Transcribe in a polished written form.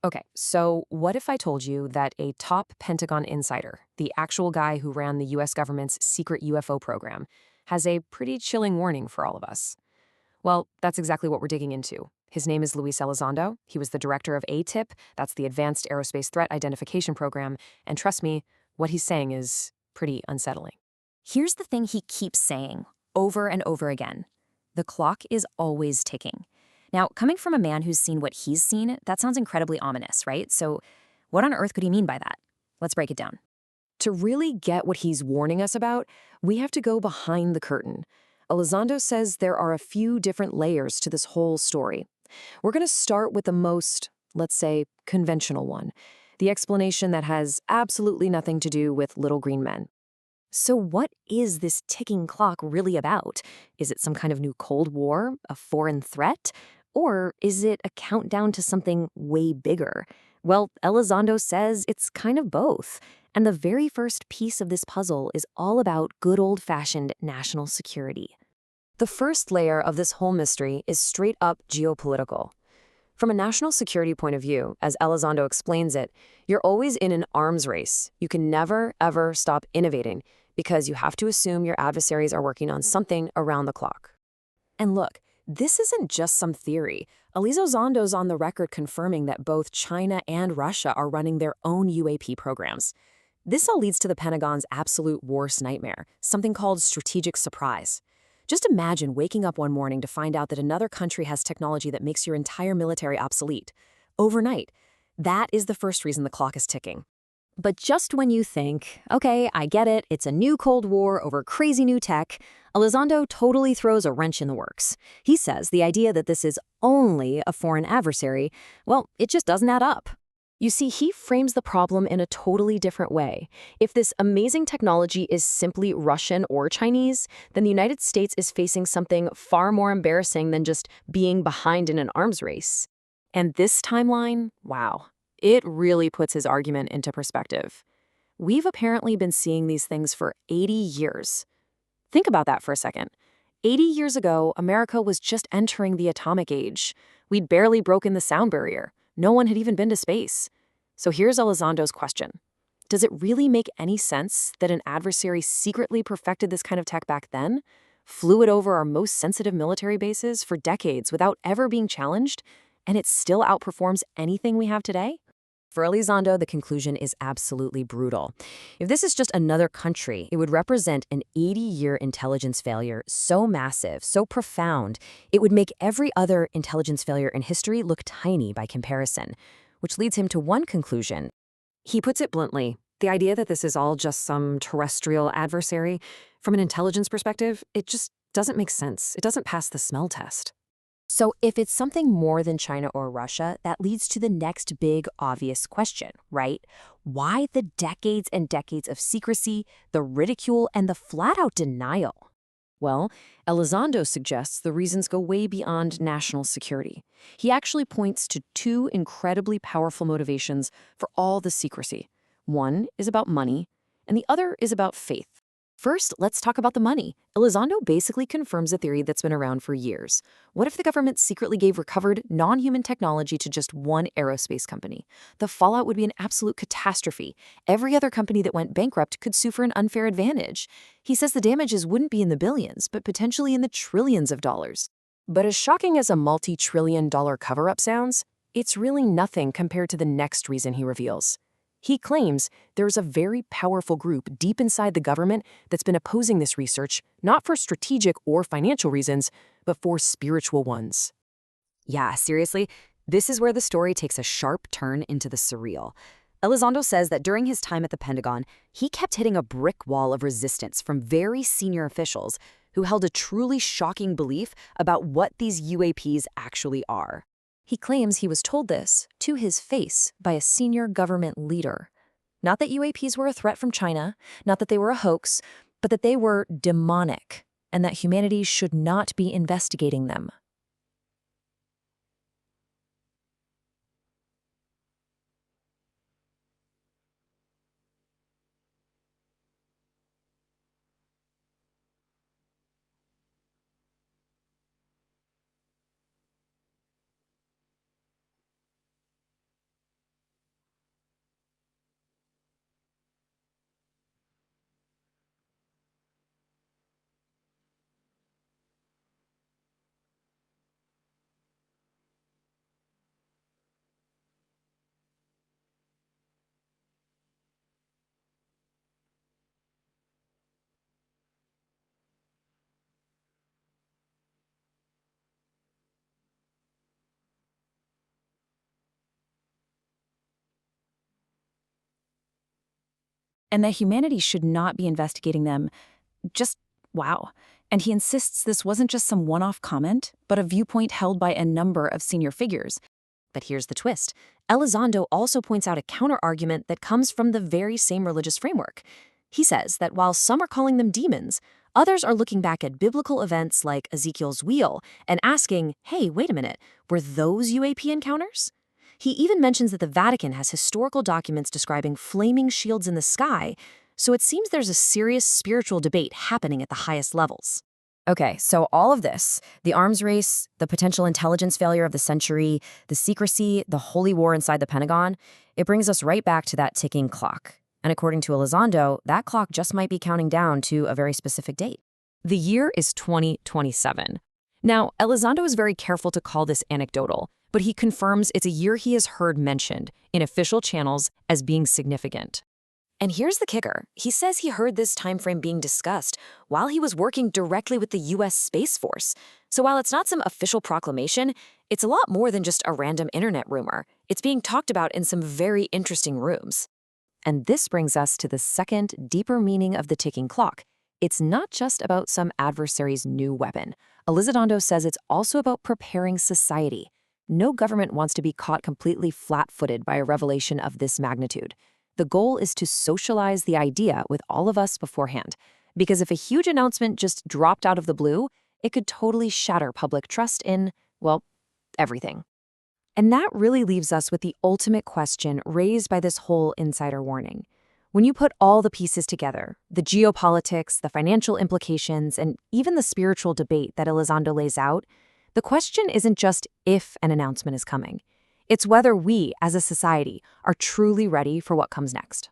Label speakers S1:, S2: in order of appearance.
S1: Okay, so what if I told you that a top Pentagon insider, the actual guy who ran the US government's secret UFO program, has a pretty chilling warning for all of us? Well, that's exactly what we're digging into. His name is Luis Elizondo. He was the director of ATIP, that's the Advanced Aerospace Threat Identification Program, and trust me, what he's saying is pretty unsettling.
S2: Here's the thing he keeps saying over and over again. The clock is always ticking. Now, coming from a man who's seen what he's seen, that sounds incredibly ominous, right? So what on earth could he mean by that? Let's break it down.
S1: To really get what he's warning us about, we have to go behind the curtain. Elizondo says there are a few different layers to this whole story. We're going to start with the most, let's say, conventional one, the explanation that has absolutely nothing to do with little green men.
S2: So what is this ticking clock really about? Is it some kind of new Cold War, a foreign threat? Or is it a countdown to something way bigger? Well, Elizondo says it's kind of both. And the very first piece of this puzzle is all about good old-fashioned national security.
S1: The first layer of this whole mystery is straight up geopolitical. From a national security point of view, as Elizondo explains it, you're always in an arms race. You can never, ever stop innovating because you have to assume your adversaries are working on something around the clock. And look, this isn't just some theory. Elizondo's on the record confirming that both China and Russia are running their own UAP programs. This all leads to the Pentagon's absolute worst nightmare, something called strategic surprise. Just imagine waking up one morning to find out that another country has technology that makes your entire military obsolete. Overnight. That is the first reason the clock is ticking.
S2: But just when you think, okay, I get it, it's a new Cold War over crazy new tech, Elizondo totally throws a wrench in the works. He says the idea that this is only a foreign adversary, well, it just doesn't add up.
S1: You see, he frames the problem in a totally different way. If this amazing technology is simply Russian or Chinese, then the United States is facing something far more embarrassing than just being behind in an arms race. And this timeline, wow, it really puts his argument into perspective. We've apparently been seeing these things for 80 years. Think about that for a second. 80 years ago, America was just entering the atomic age. We'd barely broken the sound barrier. No one had even been to space. So here's Elizondo's question. Does it really make any sense that an adversary secretly perfected this kind of tech back then, flew it over our most sensitive military bases for decades without ever being challenged, and it still outperforms anything we have today? For Elizondo, the conclusion is absolutely brutal. If this is just another country, it would represent an 80-year intelligence failure so massive, so profound, it would make every other intelligence failure in history look tiny by comparison, which leads him to one conclusion. He puts it bluntly, the idea that this is all just some terrestrial adversary, from an intelligence perspective, it just doesn't make sense. It doesn't pass the smell test. So if it's something more than China or Russia, that leads to the next big, obvious question, right? Why the decades and decades of secrecy, the ridicule, and the flat-out denial? Well, Elizondo suggests the reasons go way beyond national security. He actually points to two incredibly powerful motivations for all the secrecy. One is about money, and the other is about faith. First, let's talk about the money. Elizondo basically confirms a theory that's been around for years. What if the government secretly gave recovered, non-human technology to just one aerospace company? The fallout would be an absolute catastrophe. Every other company that went bankrupt could sue for an unfair advantage. He says the damages wouldn't be in the billions, but potentially in the trillions of dollars. But as shocking as a multi-trillion-dollar cover-up sounds, it's really nothing compared to the next reason he reveals. He claims there's a very powerful group deep inside the government that's been opposing this research, not for strategic or financial reasons, but for spiritual ones.
S2: Yeah, seriously, this is where the story takes a sharp turn into the surreal. Elizondo says that during his time at the Pentagon, he kept hitting a brick wall of resistance from very senior officials who held a truly shocking belief about what these UAPs actually are. He claims he was told this to his face by a senior government leader. Not that UAPs were a threat from China, not that they were a hoax, but that they were demonic, and that humanity should not be investigating them.
S3: and that humanity should not be investigating them. Just wow. And he insists this wasn't just some one-off comment, but a viewpoint held by a number of senior figures.
S1: But here's the twist. Elizondo also points out a counter-argument that comes from the very same religious framework. He says that while some are calling them demons, others are looking back at biblical events like Ezekiel's wheel and asking, hey, wait a minute, were those UAP encounters? He even mentions that the Vatican has historical documents describing flaming shields in the sky, so it seems there's a serious spiritual debate happening at the highest levels.
S2: Okay, so all of this, the arms race, the potential intelligence failure of the century, the secrecy, the holy war inside the Pentagon, it brings us right back to that ticking clock. And according to Elizondo, that clock just might be counting down to a very specific date.
S1: The year is 2027. Now, Elizondo is very careful to call this anecdotal, but he confirms it's a year he has heard mentioned in official channels as being significant. And here's the kicker. He says he heard this time frame being discussed while he was working directly with the U.S. Space Force. So while it's not some official proclamation, it's a lot more than just a random internet rumor. It's being talked about in some very interesting rooms. And this brings us to the second, deeper meaning of the ticking clock. It's not just about some adversary's new weapon. Elizondo says it's also about preparing society. No government wants to be caught completely flat-footed by a revelation of this magnitude. The goal is to socialize the idea with all of us beforehand. Because if a huge announcement just dropped out of the blue, it could totally shatter public trust in, well, everything. And that really leaves us with the ultimate question raised by this whole insider warning. When you put all the pieces together, the geopolitics, the financial implications, and even the spiritual debate that Elizondo lays out, the question isn't just if an announcement is coming. It's whether we, as a society, are truly ready for what comes next.